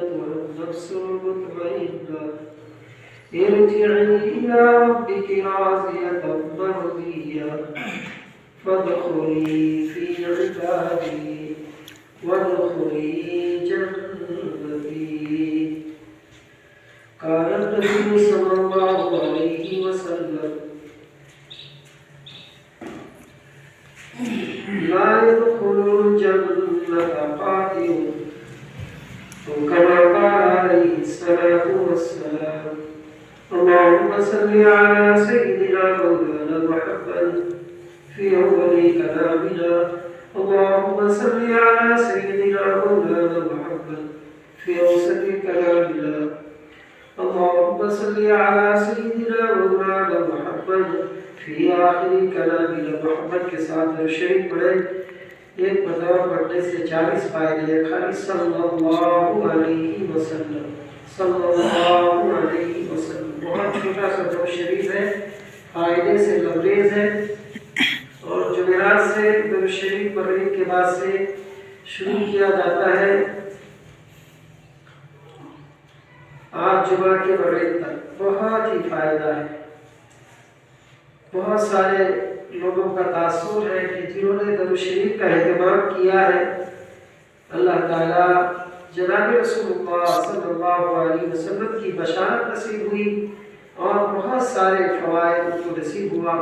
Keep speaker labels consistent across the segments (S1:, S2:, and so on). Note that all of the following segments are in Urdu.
S1: أيتها النفس المطمئنة ارجعي إلى ربك راضية مرضية فادخلي في عبادي وادخلي جنتي. قال النبي صلى الله عليه وسلم لا يدخل الجنة قاتل وكما قال عليه الصلاة والسلام. اللهم صل على سيدنا مولانا محمد في أول كلامنا. اللهم صل على سيدنا مولانا محمد في أوسط كلامنا. اللهم صل على سيدنا مولانا محمد في آخر کلامنا. محمد کے ساتھ درود شریف پڑھے. ایک مرتبہ پڑھنے سے 40 فائدے ہیں. خالی صلی اللہ علیہ وسلم صلی اللہ علیہ وسلم. بہت چھوٹا سا درود شریف ہے, فائدے سے لبریز ہے, اور جمعرات سے درود شریف پڑھنے کے بعد سے شروع کیا جاتا ہے آج جمعہ کے مغرب تک. بہت ہی فائدہ ہے. بہت سارے لوگوں کا تاثر ہے کہ جنہوں نے درود شریف کا اہتمام کیا ہے, اللہ تعالیٰ جناب رسول اللہ صلی اللہ علیہ وسلم کی بشارت نصیب ہوئی اور بہت سارے فوائد ان کو نصیب ہوا.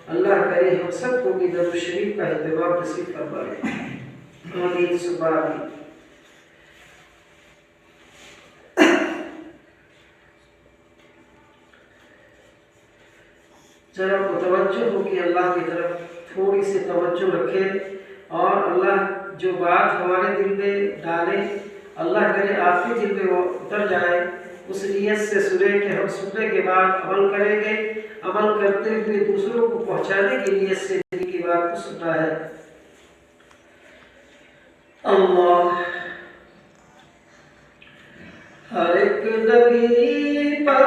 S1: اللہ کرے ہم سب کو بھی درود شریف کا اہتمام نصیب فرمائے. آمین ثم آمین. ذرا متوجہ ہو کہ اللہ کی طرف تھوڑی سی توجہ رکھیں, اور اللہ جو بات ہمارے دل میں ڈالے اللہ کرے آپ کے دل میں وہ اتر جائے. اس نیت سے سنے کہ ہم سننے کے بعد عمل کریں گے. عمل کرتے ہوئے دوسروں کو پہنچانے کی نیت سے دل کی بات کو سننا ہے. اللہ ہر ایک نبی پر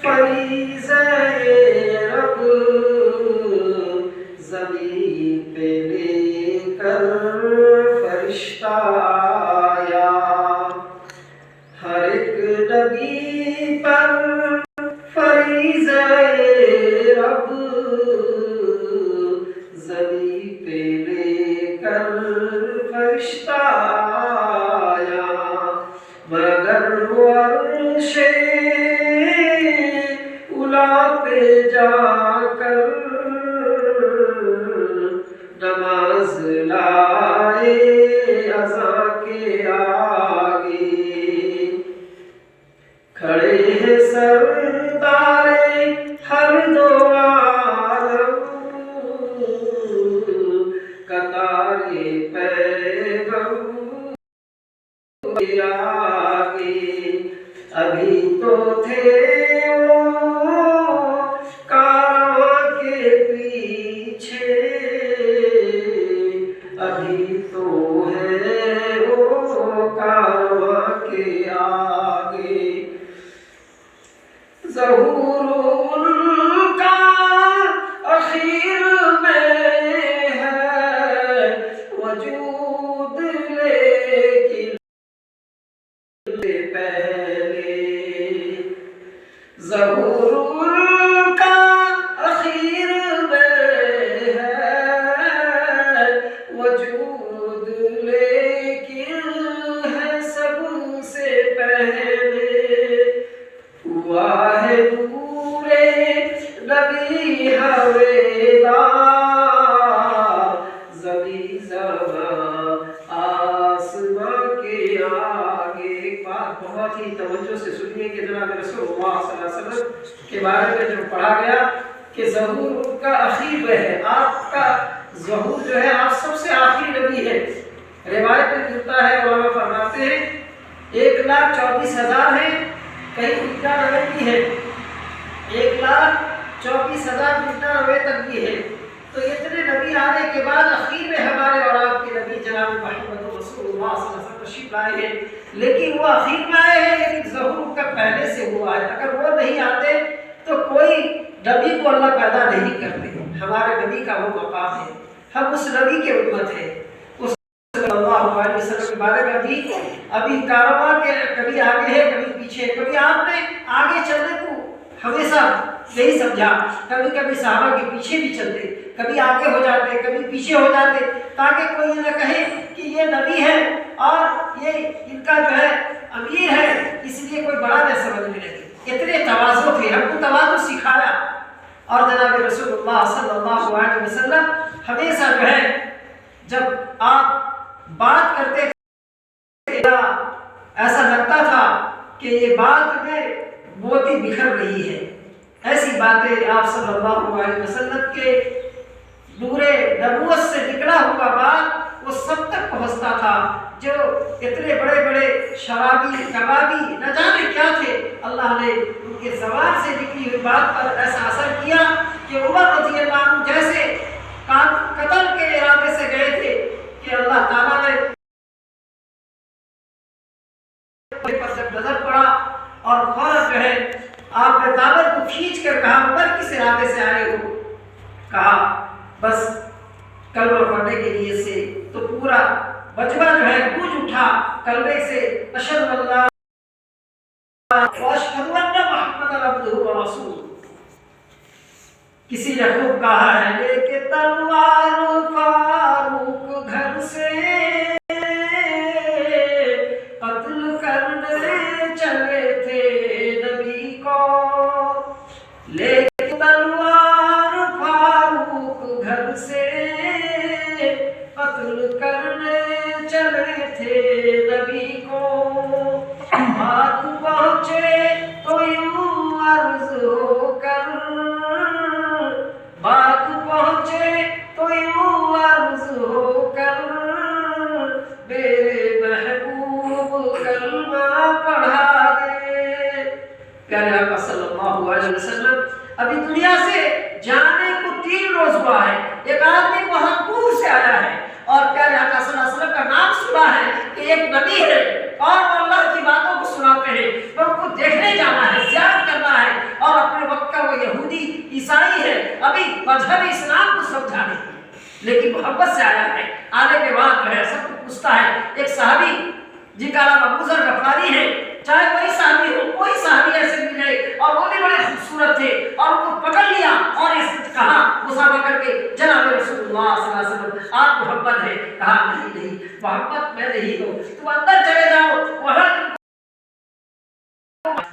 S1: فریضہ رب زمین پہ لے کر فرشتہ آیا. ہر ایک نبی پر فریضہ رب زمین پہ لے کر فرشتہ آیا. مگر وہ عرش اولی پہ جا کر نماز لائے اذان کے آگے. کھڑے ہیں سردار ہر دو عالم قطار پیغم آگے. ابھی تو تھے وہ کارواں کے پیچھے, ابھی تو ہے وہ کارواں کے آگے. ظہور ان کا اخیر میں ہے وجود لیکن پہلے. ظہور ان کا اخیر میں ہے وجود لیکن ہے سب سے پہلے. ہوا ہے نور نبی حویدار زمین زمان آسمان کے آگے. ایک بات بہت ہی توجہ سے سنیے کہ جناب رسول اللہ صلی اللہ علیہ وسلم کے بارے میں جو پڑھا گیا کہ ظہور ان کا اخیر میں ہے. آپ کا ظہور جو ہے آپ سب سے آخری نبی ہے. روایت میں ملتا ہے, علماء فرماتے ہیں 1,24,000 ہیں, کہیں 99 بھی ہے, 1,24,000 تک بھی ہے. تو اتنے نبی آنے کے بعد اخیر میں ہمارے اور آپ کے نبی جناب محمد رسول اللہ صلی اللہ علیہ وسلم تشریف لائے ہیں. لیکن وہ اخیر میں آئے ہیں, لیکن ظہور کا پہلے سے ہوا ہے. اگر وہ نہیں آتے تو کوئی نبی کو اللہ پیدا نہیں کرتے. ہمارے نبی کا وہ مقام ہے, ہم اس نبی کے امت ہیں. اس صلی اللہ علیہ وسلم
S2: بارے میں ابھی کاروبار کے کبھی آگے ہے کبھی پیچھے، کبھی آپ نے آگے چلنے کو ہمیشہ یہی سمجھا، کبھی کبھی صحابہ کے پیچھے بھی چلتے، کبھی آگے ہو جاتے کبھی پیچھے ہو جاتے، تاکہ کوئی نہ کہے کہ یہ نبی ہے اور یہ ان کا جو ہے امیر ہے، اس لیے کوئی بڑا نہ سمجھنے لگے۔ اتنے تواضع تھے، ہم کو تواضع سکھایا، اور جناب رسول اللہ صلی اللہ علیہ وسلم ہمیشہ جو ہے جب آپ بات کرتے تھے ایسا لگتا تھا کہ یہ بات میں موتی بکھر رہی ہے، ایسی باتیں آپ صلی اللہ علیہ وسلم کے نور نبوت سے نکلا ہوا بات وہ سب تک پہنچتا تھا۔ جو اتنے بڑے بڑے شرابی کبابی نہ جانے کیا تھے، اللہ نے ان کے زبان سے نکلی ہوئی بات پر ایسا اثر کیا کہ عمر رضی اللہ عنہ جیسے قتل کے ارادے سے گئے تھے کہ اللہ تعالیٰ نے پر جب نظر پڑا اور فوراً جو ہے آپ نے دامن کو کھینچ کر کہا عمر کس ارادے سے آئے ہو؟ کہا بس کلمہ پڑھنے کے لیے سے، تو پورا مجمع جو ہے گونج اٹھا کلمے سے، اشہد اللہ واشہد ان محمد عبدہ ورسولہ۔ کسی نے خوب کہا ہے لے کے تلوار فاروق گھر سے قتل کرنے چلے تھے نبی کو، لے کے تلوار فاروق گھر سے قتل کرنے چلے تھے نبی کو، بات پہنچے تو یوں عرض ہو کر، بات پہنچے تو یوں عرض ہو کر، میرے محبوب کلمہ پڑھا دے۔ پیارے آقا صلی اللہ علیہ وسلم ابھی دنیا سے جانے کو 3 روز ہوا ہے، ایک آدمی بہت دور سے آیا ہے اور پیارے آقا صلی اللہ علیہ وسلم کا نام سنا ہے کہ ایک نبی ہے اور وہ اللہ کی باتوں کو سناتے ہیں، وہ ان کو دیکھنے جانا ہے، زیارت کرنا ہے، اور اپنے وقت کا وہ یہودی عیسائی ہے، ابھی مذہب اسلام کو سمجھانے لیکن محبت سے آیا ہے۔ آنے کے بعد جو ہے سب کو پوچھتا ہے، ایک صحابی جن کا نام ابو ذر غفاری ہے، چاہے کوئی صحابی ہو، کوئی صحابی ایسے مل گئے اور وہ بھی بڑے خوبصورت تھے اور ان کو پکڑ لیا اور اس کہا مسابقہ کر کے جناب رسول اللہ صلی اللہ علیہ وسلم آپ محمد ہے؟ کہا نہیں محمد میں نہیں ہوں، تم اندر چلے جاؤ، وہاں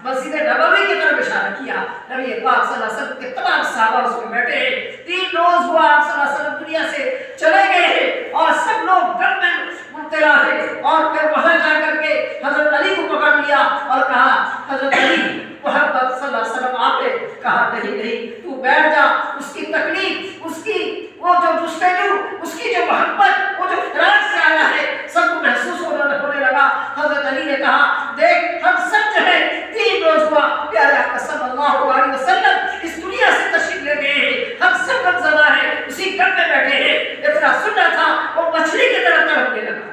S2: مسجد نبوی کی طرف اشارہ کیا۔ نبی پاک صلی اللہ علیہ وسلم کے تمام صحابہ اس میں بیٹھے ہیں، 3 روز ہوا آپ صلی اللہ علیہ وسلم دنیا سے چلے گئے ہیں اور سب لوگ گھر میں مبتلا ہے، اور پھر وہاں جا کر کے حضرت علی کو پکڑ لیا اور کہا حضرت علی محمد صلی اللہ علیہ وسلم آپ نے کہا نہیں تو بیٹھ جا، اس کی تکلیف، اس کی وہ جو جستجو، اس کی جو محبت، وہ جو فراق سے آیا ہے سب کو محسوس ہونے لگا۔ حضرت علی نے کہا دیکھ ہم سب جو ہے 3 روز ہوا پیارے آقا صلی اللہ علیہ وسلم اس دنیا سے تشریف لے گئے ہیں، ہم سب غمزدہ ہیں، اسی گھر میں بیٹھے ہیں، اتنا سننا تھا وہ مچھلی کی طرح تڑپنے لگا۔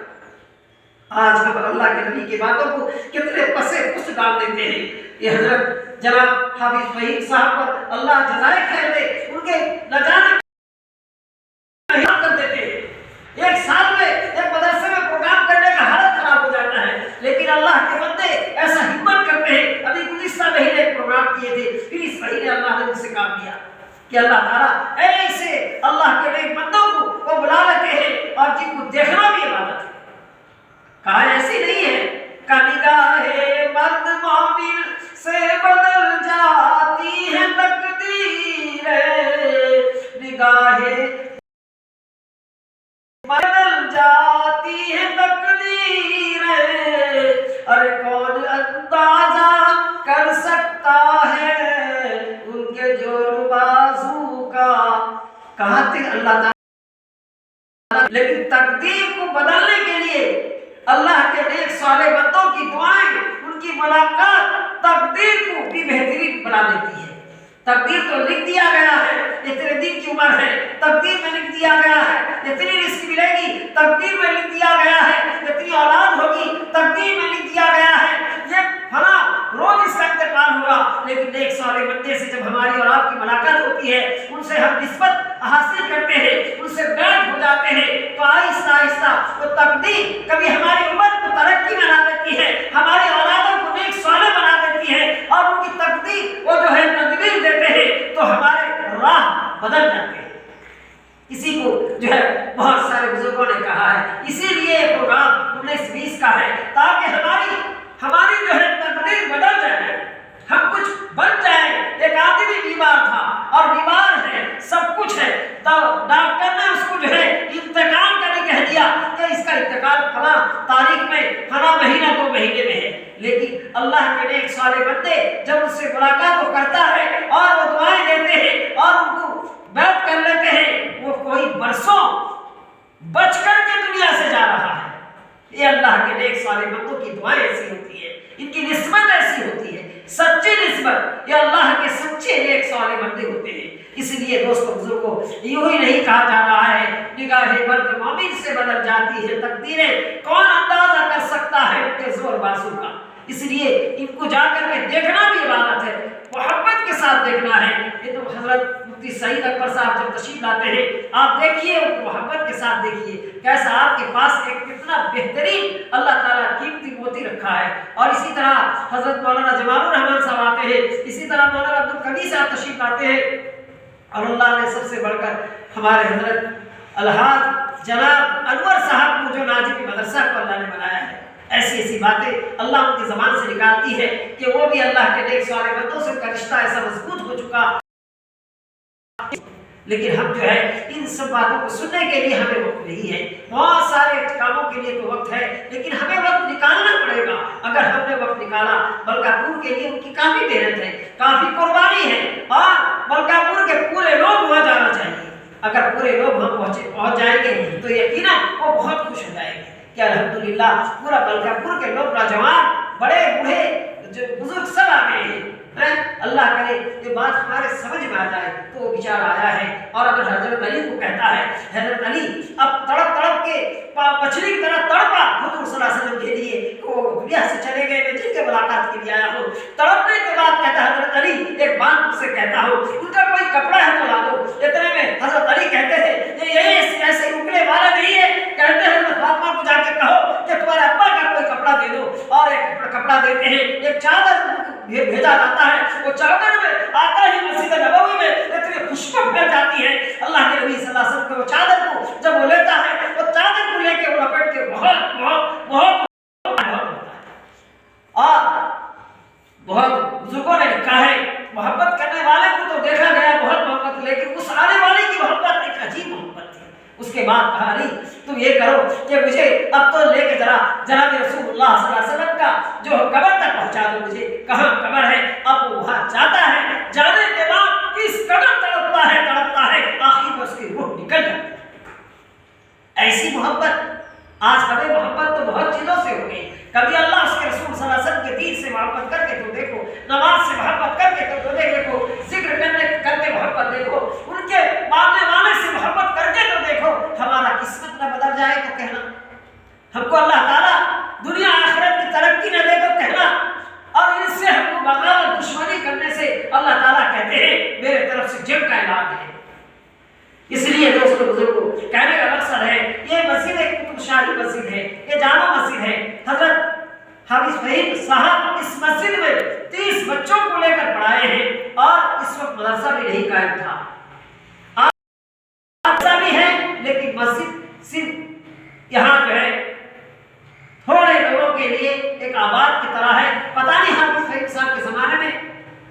S2: آج ہم اللہ کے نبی کی باتوں کو کتنے پسے پس ڈال دیتے ہیں۔ یہ حضرت جناب حافظ فہیم صاحب پر اللہ جزائے خیر دے، ان کے نہ جانے کر دیتے ہیں، ایک سال میں ایک مدرسے میں پروگرام کرنے کا حالت خراب ہو جاتا ہے، لیکن اللہ کے بندے ایسا ہمت کرتے ہیں۔ ابھی گزشتہ مہینے ایک پروگرام کیے تھے، پھر اس مہینے اللہ نے ان سے کام کیا کہ اللہ تعالیٰ ایسے اللہ کے نیک بندوں کو وہ بلا لیتے ہیں اور جن کو دیکھنا بھی عبادت ہے۔ کہا ایسی نہیں ہے کہ نگاہ مرد مومن سے بدل جاتی ہے تقدیر، نگاہ بدل جاتی ہے تقدیر، ارے کون اندازہ کر سکتا ہے ان کے جور بازو کا۔ کہا تھے اللہ تعالیٰ، لیکن تقدیر کو بدلنے کے لیے اللہ کے نیک صالح بندوں کی دعائیں، ان کی ملاقات تقدیر کو بھی بہترین بنا دیتی ہے۔ تقدیر تو لکھ دیا گیا ہے، اتنے دن کی عمر ہے، تقدیر میں لکھ دیا گیا ہے اتنی رزق ملے گی، تقدیر میں لکھ دیا گیا ہے اتنی اولاد ہوگی، تقدیر میں لکھ دیا گیا ہے یہ فلاں روز اس کا انتقال ہوگا، لیکن ایک صالح بندے سے جب ہماری اور آپ کی ملاقات ہوتی ہے، ان سے ہم نسبت حاصل کرتے ہیں، ان سے بیٹھ ہو جاتے ہیں، تو آہستہ آہستہ وہ تقدیر کبھی ہماری عمر بدل جاتے ہیں۔ اسی کو جو ہے بہت سارے بزرگوں نے کہا ہے، اسی لیے یہ پروگرام 19-20 کا ہے تاکہ ہماری جو ہے تقدیر بدل جائے، ہم کچھ بن جائیں۔ ایک آدمی بیمار تھا اور بیمار ہے، سب کچھ ہے، تو ڈاکٹر نے اس کو جو ہے انتقال کرنے کہہ دیا کہ اس کا انتقال فلاں تاریخ میں فلاں مہینہ 2 مہینے میں ہے، لیکن اللہ کے نیک صالح بندے جب اس سے ملاقات کو کرتا ہے اور وہ دعائیں دیتے ہیں اور ان کو بیعت کر لیتے ہیں، وہ کوئی برسوں بچ کر کے دنیا سے جا رہا ہے۔ یہ اللہ کے نیک صالح بندوں کی دعائیں ایسی ہوتی ہے، ان کی نسبت ایسی ہوتی ہے، سچی نسبت، یہ اللہ کے سچے نیک صالح بندے ہوتے ہیں۔ اس لیے دوستو بزرگوں، یوں ہی نہیں کہا جا رہا ہے نگاہ مرد مومن سے بدل جاتی ہے تقدیریں، کون اندازہ کر سکتا ہے ان کے زور بازو کا۔ اس لیے ان کو جا کر کے دیکھنا بھی عبادت ہے، محبت کے ساتھ دیکھنا ہے۔ یہ تو حضرت مفتی سعید اکبر صاحب جب تشریف لاتے ہیں، آپ دیکھیے ان کو محبت کے ساتھ دیکھیے، کیسا آپ کے پاس ایک کتنا بہترین اللہ تعالیٰ قیمتی موتی رکھا ہے۔ اور اسی طرح حضرت مولانا جمال الرحمان صاحب آتے ہیں، اسی طرح مولانا عبدالقوی صاحب تشریف لاتے ہیں، اور اللہ نے سب سے بڑھ کر ہمارے حضرت الحاج جناب انور صاحب کو جو ناجی مدرسہ کو اللہ نے بنایا ہے، ایسی ایسی باتیں اللہ ان کی زبان سے نکالتی ہے کہ وہ بھی اللہ کے نیک صالح بندوں سے کا رشتہ ایسا مضبوط ہو چکا۔ لیکن ہم جو ہے ان سب باتوں کو سننے کے لیے ہمیں وقت نہیں ہے، بہت سارے کاموں کے لیے تو وقت ہے، لیکن ہمیں وقت نکالنا پڑے گا۔ اگر ہم نے وقت نکالا، بلکاپور کے لیے ان کی کافی محنت ہے، کافی قربانی ہے، اور بلکاپور کے پورے لوگ وہاں جانا چاہیے۔ اگر پورے لوگ وہاں پہنچ جائیں گے تو یقیناً وہ بہت خوش ہو جائیں گے کہ الحمدللہ پورا بلکاپور کے لوگ، نوجوان، بڑے بوڑھے، جو بزرگ سب آ گئے ہیں۔ اللہ کرے یہ بات ہمارے سمجھ میں آ جائے تو وہ بیچارہ آیا ہے، اور اگر حضرت علی کو کہتا ہے حضرت علی اب تڑپ تڑپ کے مچھلی کی طرح تڑپا حضور صلی اللہ علیہ وسلم کے لیے، وہ دنیا سے چلے گئے، میں جن کے ملاقات کے لیے آیا ہوں، تڑپنے کے بعد کہتا ہے حضرت علی ایک بات تم سے کہتا ہوں، ان کا کوئی کپڑا ہے تو لا دو۔ اتنے میں حضرت علی کہتے ہیں یہ ایسے رکنے والا نہیں ہے، کہتے ہیں حضرت فاطمہ کو جا کے کہو کہ تمہارے ابا کا کوئی کپڑا دے دو، اور ایک کپڑا دیتے ہیں، ایک چادر بھیجا جاتا ہے، وہ چادر میں آتا ہی مسجد نبوی میں اتنی خوشبو پھیل جاتی ہے، اللہ کے نبی صلی اللہ علیہ وسلم کو وہ چادر کو جب وہ لیتا ہے، وہ چادر کو لے کے وہ لپیٹ کے بہت بہت بہت اور بہت بزرگوں نے لکھا ہے محبت کرنے والے کو تو دیکھا گیا بہت محبت، لیکن اس آنے والے کی محبت ایک عجیب محبت تھی۔ اس کے بعد کہا علی تم یہ کرو کہ مجھے اب تو لے کے ذرا جناب رسول اللہ صلی اللہ علیہ وسلم کا جو قبر تک پہنچا دو، مجھے کہاں قبر ہے۔ اب وہ وہاں جاتا ہے، جانے کے بعد اس قدر تڑپتا ہے آخر میں اس کی روح نکل جاتی ہے۔ ایسی محبت آج ہمیں محبت تو بہت چیزوں سے ہو گئی، کبھی اللہ اس کے رسول صلی اللہ علیہ وسلم کے دین سے محبت کر کے تو دیکھو، نماز سے محبت کر کے تو دیکھو، ذکر کر کے محبت دیکھو، ان کے ماننے والے سے محبت کر کے تو دیکھو، ہمارا قسمت نہ بدل جائے تو کہنا، ہم کو اللہ تعالیٰ دنیا آخرت کی ترقی نہ دے تو کہنا، اور ان سے ہم کو بغاوت دشمنی کرنے سے اللہ تعالیٰ کہتے ہیں میرے طرف سے جنگ کا اعلان ہے۔ اس لیے دوستو بزرگوں، کہنے کا مقصد ہے یہ مسجد ایک قطب شاہی مسجد ہے، یہ جامع مسجد ہے۔ حضرت حافظ فہیم صاحب اس مسجد میں 30 بچوں کو لے کر پڑھائے ہیں، اور اس وقت مدرسہ بھی نہیں قائم تھا، مدرسہ بھی ہے لیکن مسجد صرف یہاں جو ہے تھوڑے لوگوں کے لیے ایک آباد کی طرح ہے۔ پتہ نہیں حافظ فہیم صاحب کے زمانے میں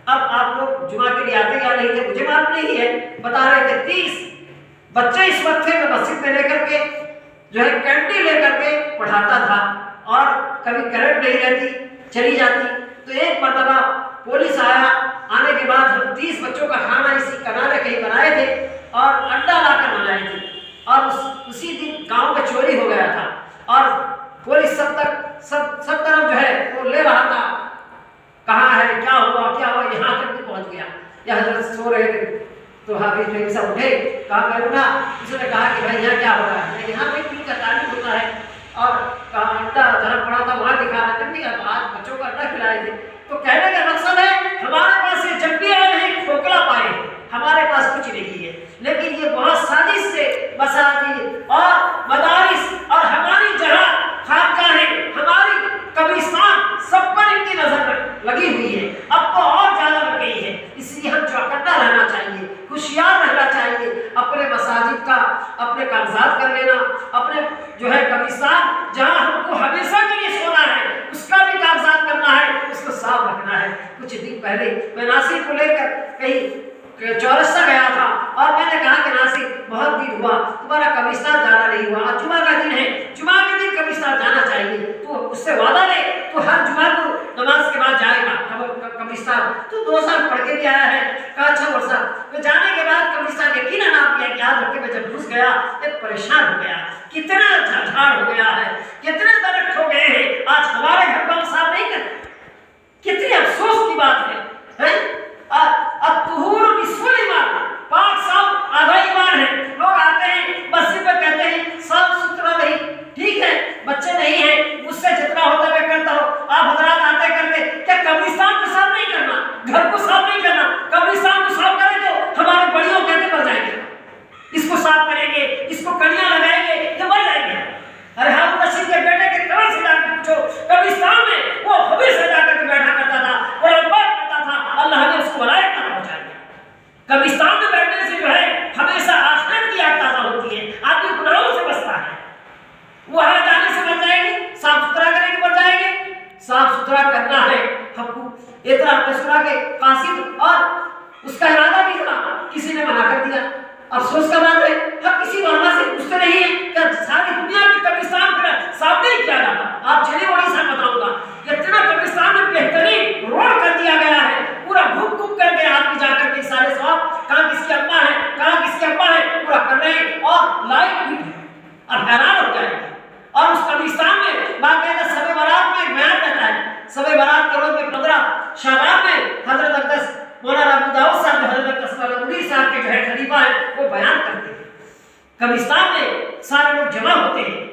S2: اب آپ لوگ جمعہ کے لیے آتے یا نہیں تھے، مجھے معلوم نہیں ہے، بتا رہے تھے 30 بچے اس وقت تھے، میں مسجد میں لے کر کے جو ہے کینٹین لے کر کے پڑھاتا تھا، اور کبھی کرنٹ نہیں رہتی چلی جاتی، تو ایک مرتبہ پولیس آیا، آنے کے بعد ہم 30 بچوں کا کھانا اسی کنارے کہیں بنائے تھے اور انڈا لا کر بنائے تھے، اور اسی دن گاؤں میں چوری ہو گیا تھا، اور پولیس سب طرف جو ہے وہ لے رہا تھا، کہاں ہے کیا ہوا یہاں تک بھی پہنچ گیا۔ یہ حضرت سو رہے تھے تو حافظ فہیم صاحب اٹھے، کہا میں اٹھا، اس نے کہا کہ بھائی یہاں کیا ہو رہا ہے، یہاں پہ پی کا تعلیم ہوتا ہے، اور کہا انڈا جہاں پڑا تھا وہاں دکھا رہا تھا، نہیں اب آج بچوں کو انڈا کھلائے تھے۔ تو کہنے کا مقصد ہے ہمارے پاس یہ جب بھی آئے ہیں کھوکھلا پائے، ہمارے پاس کچھ نہیں ہے، لیکن یہ بہت سازش سے مساجد اور مدارس اور ہماری جہاں خانقاہیں، ہماری قبرستان، سب پر ان کی نظر لگی ہوئی ہے، اب تو اور زیادہ لگ گئی ہے۔ اس لیے ہم چوکنا رہنا چاہیے، ہوشیار رہنا چاہیے، اپنے کاغذات کر لینا، اپنے جو ہے قبرستان جہاں ہم کو ہمیشہ کے لیے سونا ہے اس کا بھی کاغذات کرنا ہے، اس کو صاف رکھنا ہے۔ کچھ دن پہلے میں ناصر کو لے کر کہیں چورستہ گیا تھا اور میں نے کہا کہ ناصر بہت دن ہوا تمہارا قبرستان جانا نہیں ہوا، آج جمعہ کا دن ہے، جمعہ کے دن قبرستان جانا چاہیے، تو اس سے وعدہ لے تو ہر جمعہ کو نماز کے بعد جائے گا قبرستان۔ تو 2 سال پڑھ کے بھی آیا ہے، کہا اچھا ورثہ۔ تو جانے کے بعد قبرستان یقیناً آپ یہ یاد رکھے میں جب گھس گیا ایک پریشان ہو گیا، کتنا جھاڑ ہو گیا ہے، کتنے درخت ہو گئے ہیں، آج ہمارے گھر کو ہم صاف نہیں کرتے، کتنی افسوس کی بات ہے۔ الطہور نصف الایمان، پاک صاف آدھا ایمان ہے۔ لوگ آتے ہیں مسجد میں کہتے ہیں صاف ستھرا نہیں، ٹھیک ہے بچے نہیں ہیں، مجھ سے جتنا ہوتا میں کرتا ہوں، آپ حضرات آتے کرتے، کیا قبرستان کو صاف نہیں کرنا، گھر کو صاف نہیں کرنا؟ قبرستان کو صاف کریں تو ہمارے بڑیوں کہتے مر جائیں گے، اس کو صاف کریں گے، اس کو کڑیاں لگائیں گے، یہ مر جائیں گے۔ ارے ہارون رشید کے بیٹے کے قبر سے جا کے پوچھو، قبرستان میں وہ ہمیشہ جا کر کے بیٹھا کرتا تھا، قرآن پاک پڑھتا تھا، اللہ نے اس کو ولایت تک پہنچا دیا۔ قبرستان میں بیٹھنے سے جو ہے ہمیشہ آخرت کی یاد تازہ ہوتی ہے، آدمی گناہوں سے بچتا ہے۔ وہاں جانے سے بچ جائیں گے، صاف ستھرا کرنے کے بچ جائیں گے، صاف ستھرا کرنا ہے ہم کو۔ اتنا سنا کہ قاصد اور اس کا ارادہ بھی تھا، کسی نے منع کر دیا۔ افسوس کا بات ہے ہم کسی علماء سے پوچھتے نہیں ہیں کہ ساری دنیا کی قبرستان پر صاف نہیں کیا جاتا۔ آپ چلیے بڑی سا بتاؤں گا، اتنا قبرستان میں بہترین روڈ کر دیا گیا ہے، پورا گھوم گھوم کر کے آدمی جا کر کے سارے ثواب کہاں کس کی اماں ہے، کہاں کس کے ابا ہے، پورا کر رہے ہیں اور لائٹ بھی ہے، اب حیران ہو جائے گا۔ اور اس قبرستان میں باقاعدہ شب برات میں ایک بیان رہتا ہے، شب برات کے روز میں 15 شعبان میں حضرت اقدس مولانا ابو داؤد صاحب جو حضرت قاسم منیر صاحب کے جو ہے خلیفہ ہیں وہ بیان کرتے ہیں۔ قبرستان میں سارے لوگ جمع ہوتے ہیں،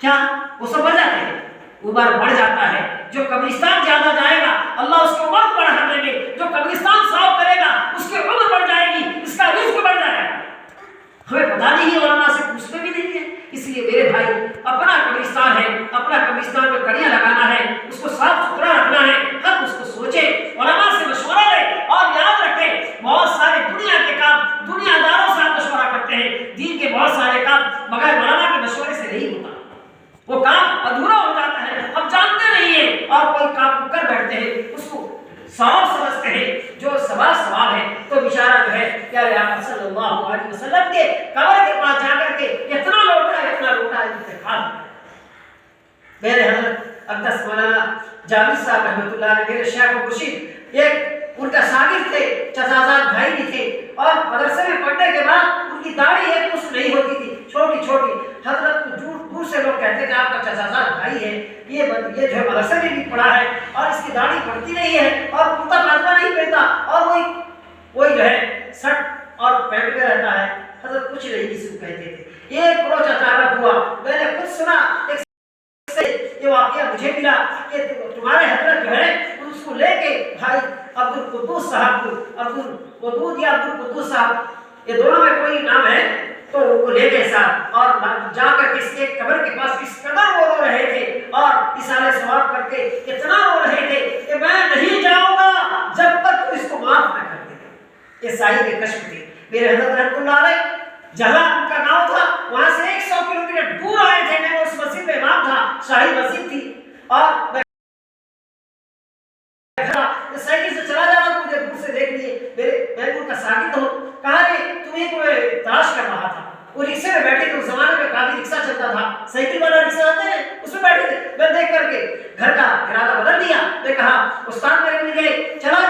S2: کیا وہ سب بڑھ جاتے ہیں؟ عمر بڑھ جاتا ہے۔ جو قبرستان زیادہ جائے گا اللہ اس کو عمر بڑھا دیں گے، جو قبرستان صاف کرے گا اس کی عمر بڑھ جائے گی، اس کا رزق بڑھ جائے گا۔ ہمیں پتہ نہیں ہے، علماء سے پوچھتے بھی نہیں ہے۔ اس لیے میرے بھائی اپنا قبرستان ہے، اپنا قبرستان میں کڑیاں لگانا ہے، اس کو صاف ستھرا رکھنا ہے، ہم اس کو سوچیں، علماء سے مشورہ لیں اور یاد رکھیں بہت سارے دنیا کے کام دنیا داروں سے مشورہ کرتے ہیں، دین کے بہت سارے کام مگر علماء کے مشورے سے نہیں ہوتا، وہ کام ادھورا ہو جاتا ہے، ہم جانتے نہیں ہیں اور کوئی کام کر بیٹھتے ہیں، اس کو ثواب سمجھتے ہیں جو ثواب ہے۔ تو بشارہ جو ہے پیارے آقا صلی اللہ علیہ وسلم کے قبر کے پاس جا کر کے اتنا لوٹا انتخاب میرے حضرت اقدس مولانا جاوید صاحب رحمۃ اللہ علیہ میرے شیخ و مرشد، ایک ان کا شاگرد تھے، چچازاد بھائی بھی تھے، اور مدرسے میں پڑھنے کے بعد ان کی داڑھی ایک مشت نہیں ہوتی تھی، چھوٹی چھوٹی۔ حضرت کو دور سے لوگ کہتے کہ آپ کا چچازاد بھائی ہے، یہ جو ہے مدرسے میں بھی پڑھا ہے اور اس کی داڑھی بڑھتی نہیں ہے اور کرتا پاجامہ نہیں پہنتا اور وہی جو ہے شرٹ اور پینٹ میں رہتا ہے۔ حضرت کچھ نہیں کسی کو کہتے تھے۔ ایک روز اچانک ہوا، میں نے خود سنا، یہ واقعہ مجھے ملا کہ تمہارے حضرت جو ہے اس کو لے کے بھائی عبد القدوس صاحب کو، عبد الودود یا عبد القدوس صاحب، یہ دونوں میں کوئی نام ہے، تو وہ لے گئے ساتھ اور جا کر کے اس کے قبر کے پاس اس قدر وہ رو رہے تھے اور اِسارے ثواب کر کے اتنا رو رہے تھے کہ میں نہیں جاؤں گا جب تک تو اس کو معاف نہ کر دے۔ یہ صاحب کشف تھے میرے حضرت رحمۃ اللہ علیہ، جہاں ان کا گاؤں تھا وہاں سے 100 کلومیٹر دور آئے تھے۔ میں اس مسجد میں امام تھا، شاہی مسجد تھی، اور سائیکل سے چلا جا رہا تھا، مجھے دور سے دیکھ لیے، میں ان کا شاگرد ہوں، کہا تمہیں کو تلاش کر رہا تھا۔ وہ رکشے میں بیٹھے تھے، اس زمانے میں کافی رکشہ چلتا تھا، سائیکل والا رکشہ آتے ہیں اس میں بیٹھے تھے۔ میں دیکھ کر کے گھر کا ارادہ بدل دیا، میں کہا استاد میرے مل گئے، چلا